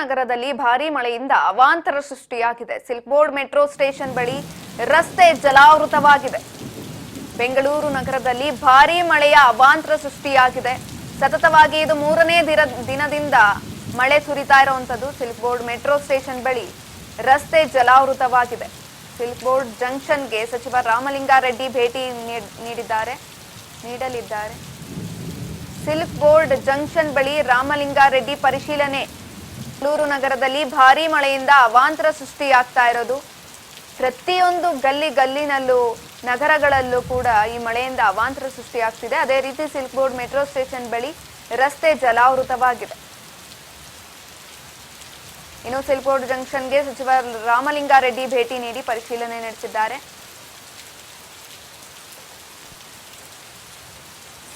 ನಗರದಲ್ಲಿ ಭಾರೀ ಮಳೆಯಿಂದ ಅವಾಂತರ ಸೃಷ್ಟಿಯಾಗಿದೆ. ಸಿಲ್ಕ್ ಬೋರ್ಡ್ ಮೆಟ್ರೋ ಸ್ಟೇಷನ್ ಬಳಿ ರಸ್ತೆ ಜಲಾವೃತವಾಗಿದೆ. ಬೆಂಗಳೂರು ನಗರದಲ್ಲಿ ಭಾರೀ ಮಳೆಯ ಅವಾಂತರ ಸೃಷ್ಟಿಯಾಗಿದೆ. ಸತತವಾಗಿ ಇದು ಮೂರನೇ ದಿನದಿಂದ ಮಳೆ ಸುರಿತಾ ಇರುವಂತದ್ದು. ಸಿಲ್ಕ್ ಬೋರ್ಡ್ ಮೆಟ್ರೋ ಸ್ಟೇಷನ್ ಬಳಿ ರಸ್ತೆ ಜಲಾವೃತವಾಗಿದೆ. ಸಿಲ್ಕ್ ಬೋರ್ಡ್ ಜಂಕ್ಷನ್ಗೆ ಸಚಿವ ರಾಮಲಿಂಗಾರೆಡ್ಡಿ ಭೇಟಿ ನೀಡಲಿದ್ದಾರೆ. ಸಿಲ್ಕ್ ಬೋರ್ಡ್ ಜಂಕ್ಷನ್ ಬಳಿ ರಾಮಲಿಂಗಾರೆಡ್ಡಿ ಪರಿಶೀಲನೆ. ಬೆಂಗಳೂರು ನಗರದಲ್ಲಿ ಭಾರೀ ಮಳೆಯಿಂದ ಅವಾಂತರ ಸೃಷ್ಟಿಯಾಗ್ತಾ ಇರೋದು. ಪ್ರತಿಯೊಂದು ಗಲ್ಲಿನಲ್ಲೂ ನಗರಗಳಲ್ಲೂ ಕೂಡ ಈ ಮಳೆಯಿಂದ ಅವಾಂತರ ಸೃಷ್ಟಿಯಾಗ್ತಿದೆ. ಅದೇ ರೀತಿ ಸಿಲ್ಕ್ ಬೋರ್ಡ್ ಮೆಟ್ರೋ ಸ್ಟೇಷನ್ ಬಳಿ ರಸ್ತೆ ಜಲಾವೃತವಾಗಿದೆ. ಇನ್ನು ಸಿಲ್ಕ್ ಬೋರ್ಡ್ ಜಂಕ್ಷನ್ಗೆ ಸಚಿವ ರಾಮಲಿಂಗಾರೆಡ್ಡಿ ಭೇಟಿ ನೀಡಿ ಪರಿಶೀಲನೆ ನಡೆಸಿದ್ದಾರೆ.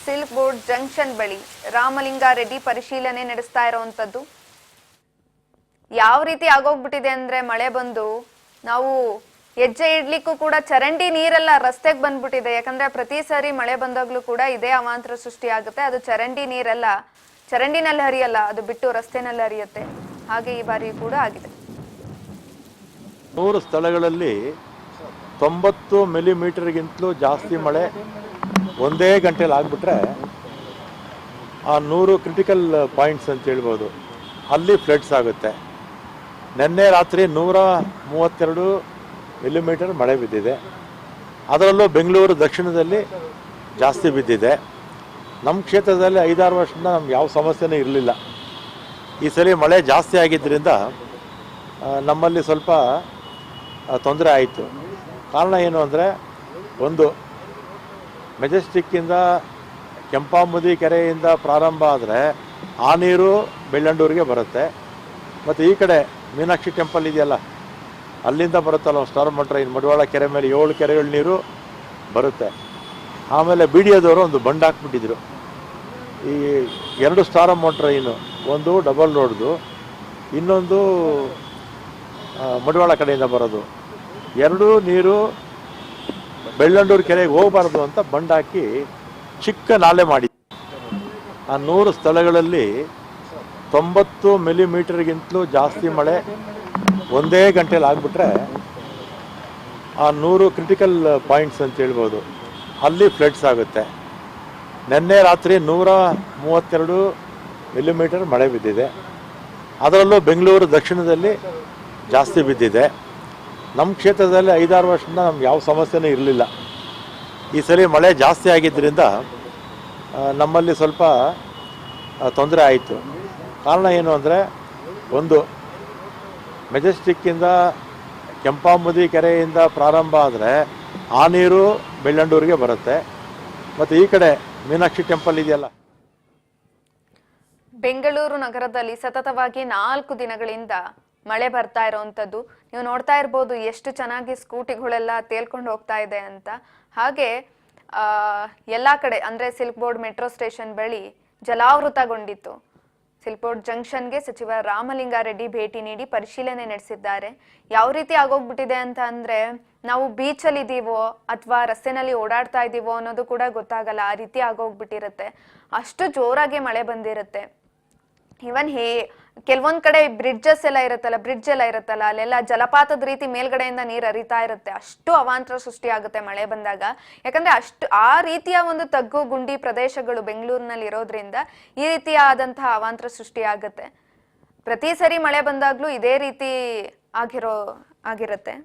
ಸಿಲ್ಕ್ ಬೋರ್ಡ್ ಜಂಕ್ಷನ್ ಬಳಿ ರಾಮಲಿಂಗಾರೆಡ್ಡಿ ಪರಿಶೀಲನೆ ನಡೆಸ್ತಾ ಇರುವಂತದ್ದು. ಯಾವ ರೀತಿ ಆಗೋಗ್ಬಿಟ್ಟಿದೆ ಅಂದ್ರೆ ಮಳೆ ಬಂದು ನಾವು ಹೆಜ್ಜೆ ಇಡ್ಲಿಕ್ಕೂ ಕೂಡ ಚರಂಡಿ ನೀರೆಲ್ಲ ರಸ್ತೆಗೆ ಬಂದ್ಬಿಟ್ಟಿದೆ. ಯಾಕಂದ್ರೆ ಪ್ರತಿ ಸಾರಿ ಮಳೆ ಬಂದಾಗ್ಲೂ ಕೂಡ ಇದೇ ಅವಾಂತರ ಸೃಷ್ಟಿ ಆಗುತ್ತೆ. ಅದು ಚರಂಡಿ ನೀರೆಲ್ಲ ಚರಂಡಿನಲ್ಲಿ ಹರಿಯಲ್ಲ, ಅದು ಬಿಟ್ಟು ರಸ್ತೆನಲ್ಲಿ ಹರಿಯುತ್ತೆ. ಹಾಗೆ ಈ ಬಾರಿ ಕೂಡ ಆಗಿದೆ. 100 ಸ್ಥಳಗಳಲ್ಲಿ 90 ಮಿಲಿಮೀಟರ್ಗಿಂತಲೂ ಜಾಸ್ತಿ ಮಳೆ ಒಂದೇ ಗಂಟೆಯಲ್ಲಿ ಆಗ್ಬಿಟ್ರೆ ಆ 100 ಕ್ರಿಟಿಕಲ್ ಪಾಯಿಂಟ್ಸ್ ಅಂತ ಹೇಳ್ಬೋದು, ಅಲ್ಲಿ ಫ್ಲಡ್ಸ್ ಆಗುತ್ತೆ. ನಿನ್ನೆ ರಾತ್ರಿ 132 ಮಿಲಿಮೀಟರ್ ಮಳೆ ಬಿದ್ದಿದೆ. ಅದರಲ್ಲೂ ಬೆಂಗಳೂರು ದಕ್ಷಿಣದಲ್ಲಿ ಜಾಸ್ತಿ ಬಿದ್ದಿದೆ. ನಮ್ಮ ಕ್ಷೇತ್ರದಲ್ಲಿ 5-6 ವರ್ಷದಿಂದ ನಮ್ಗೆ ಯಾವ ಸಮಸ್ಯೆನೂ ಇರಲಿಲ್ಲ. ಈ ಸಲ ಮಳೆ ಜಾಸ್ತಿ ಆಗಿದ್ದರಿಂದ ನಮ್ಮಲ್ಲಿ ಸ್ವಲ್ಪ ತೊಂದರೆ ಆಯಿತು. ಕಾರಣ ಏನು ಅಂದರೆ, ಒಂದು ಮೆಜೆಸ್ಟಿಕ್ಕಿಂದ ಕೆಂಪಾಂಬುದಿ ಕೆರೆಯಿಂದ ಪ್ರಾರಂಭ ಆದರೆ ಆ ನೀರು ಬೆಳ್ಳಂಡೂರಿಗೆ ಬರುತ್ತೆ. ಮತ್ತು ಈ ಕಡೆ ಮೀನಾಕ್ಷಿ ಟೆಂಪಲ್ ಇದೆಯಲ್ಲ, ಅಲ್ಲಿಂದ ಬರುತ್ತಲ್ಲ ಸ್ಟಾರ್ ಟ್ರೈನ್, ಮಡಿವಾಳ ಕೆರೆ ಮೇಲೆ 7 ಕೆರೆಗಳ ನೀರು ಬರುತ್ತೆ. ಆಮೇಲೆ BDAದವರು ಒಂದು ಬಂಡ್ ಹಾಕ್ಬಿಟ್ಟಿದ್ರು. ಈ 2 ಸ್ಟಾರ್ ಟ್ರೈನು, ಒಂದು ಡಬಲ್ ರೋಡ್ದು, ಇನ್ನೊಂದು ಮಡಿವಾಳ ಕಡೆಯಿಂದ ಬರೋದು, 2 ನೀರು ಬೆಳ್ಳಂಡೂರು ಕೆರೆಗೆ ಹೋಗಬಾರ್ದು ಅಂತ ಬಂಡ್ ಹಾಕಿ ಚಿಕ್ಕ ನಾಲೆ ಮಾಡಿ ಆ 100 ಸ್ಥಳಗಳಲ್ಲಿ 90 ಮಿಲಿಮೀಟರ್ಗಿಂತಲೂ ಜಾಸ್ತಿ ಮಳೆ ಒಂದೇ ಗಂಟೆಯಲ್ಲಿ ಆಗ್ಬಿಟ್ರೆ ಆ 100 ಕ್ರಿಟಿಕಲ್ ಪಾಯಿಂಟ್ಸ್ ಅಂತ ಹೇಳ್ಬೋದು, ಅಲ್ಲಿ ಫ್ಲಡ್ಸ್ ಆಗುತ್ತೆ. ನಿನ್ನೆ ರಾತ್ರಿ 132 ಮಿಲಿಮೀಟರ್ ಮಳೆ ಬಿದ್ದಿದೆ. ಅದರಲ್ಲೂ ಬೆಂಗಳೂರು ದಕ್ಷಿಣದಲ್ಲಿ ಜಾಸ್ತಿ ಬಿದ್ದಿದೆ. ನಮ್ಮ ಕ್ಷೇತ್ರದಲ್ಲಿ 5-6 ವರ್ಷದಿಂದ ನಮ್ಗೆ ಯಾವ ಸಮಸ್ಯೆನೂ ಇರಲಿಲ್ಲ. ಈ ಸಲ ಮಳೆ ಜಾಸ್ತಿ ಆಗಿದ್ದರಿಂದ ನಮ್ಮಲ್ಲಿ ಸ್ವಲ್ಪ ತೊಂದರೆ ಆಯಿತು. ಕಾರಣ ಏನು ಅಂದರೆ, ಒಂದು ಮೆಜೆಸ್ಟಿಕ್ಕಿಂದ ಕೆಂಪಾಂಬುದಿ ಕೆರೆಯಿಂದ ಪ್ರಾರಂಭ ಆದರೆ ಆ ನೀರು ಬೆಳ್ಳಂಡೂರಿಗೆ ಬರುತ್ತೆ. ಮತ್ತು ಈ ಕಡೆ ಮೀನಾಕ್ಷಿ ಟೆಂಪಲ್ ಇದೆಯಲ್ಲ. ಬೆಂಗಳೂರು ನಗರದಲ್ಲಿ ಸತತವಾಗಿ 4 ದಿನಗಳಿಂದ ಮಳೆ ಬರ್ತಾ ಇರುವಂತದ್ದು. ನೀವು ನೋಡ್ತಾ ಇರ್ಬೋದು ಎಷ್ಟು ಚೆನ್ನಾಗಿ ಸ್ಕೂಟಿಗಳೆಲ್ಲ ತೇಲ್ಕೊಂಡು ಹೋಗ್ತಾ ಇದೆ ಅಂತ. ಹಾಗೆ ಎಲ್ಲಾ ಕಡೆ ಅಂದ್ರೆ ಸಿಲ್ಕ್ ಬೋರ್ಡ್ ಮೆಟ್ರೋ ಸ್ಟೇಷನ್ ಬಳಿ ಜಲಾವೃತಗೊಂಡಿತ್ತು. ಸಿಲ್ಕ್ ಬೋರ್ಡ್ ಜಂಕ್ಷನ್ಗೆ ಸಚಿವ ರಾಮಲಿಂಗಾರೆಡ್ಡಿ ಭೇಟಿ ನೀಡಿ ಪರಿಶೀಲನೆ ನಡೆಸಿದ್ದಾರೆ. ಯಾವ ರೀತಿ ಆಗೋಗ್ಬಿಟ್ಟಿದೆ ಅಂತ ಅಂದ್ರೆ, ನಾವು ಬೀಚಲ್ಲಿ ಇದೀವೋ ಅಥವಾ ರಸ್ತೆನಲ್ಲಿ ಓಡಾಡ್ತಾ ಇದೀವೋ ಅನ್ನೋದು ಕೂಡ ಗೊತ್ತಾಗಲ್ಲ, ಆ ರೀತಿ ಆಗೋಗ್ಬಿಟ್ಟಿರುತ್ತೆ. ಅಷ್ಟು ಜೋರಾಗಿ ಮಳೆ ಬಂದಿರುತ್ತೆ. ಇವನ್ ಕೆಲವೊಂದ್ ಕಡೆ ಬ್ರಿಡ್ಜ್ ಎಲ್ಲ ಇರುತ್ತಲ್ಲ, ಅಲ್ಲೆಲ್ಲ ಜಲಪಾತದ ರೀತಿ ಮೇಲ್ಗಡೆಯಿಂದ ನೀರು ಹರಿತಾ ಇರುತ್ತೆ. ಅಷ್ಟು ಅವಾಂತರ ಸೃಷ್ಟಿ ಆಗುತ್ತೆ ಮಳೆ ಬಂದಾಗ. ಯಾಕಂದ್ರೆ ಆ ರೀತಿಯ ಒಂದು ತಗ್ಗು ಗುಂಡಿ ಪ್ರದೇಶಗಳು ಬೆಂಗಳೂರಿನಲ್ಲಿ ಇರೋದ್ರಿಂದ ಈ ರೀತಿಯಾದಂತಹ ಅವಾಂತರ ಸೃಷ್ಟಿ ಆಗುತ್ತೆ. ಪ್ರತಿ ಸರಿ ಮಳೆ ಬಂದಾಗ್ಲೂ ಇದೇ ರೀತಿ ಆಗಿರುತ್ತೆ.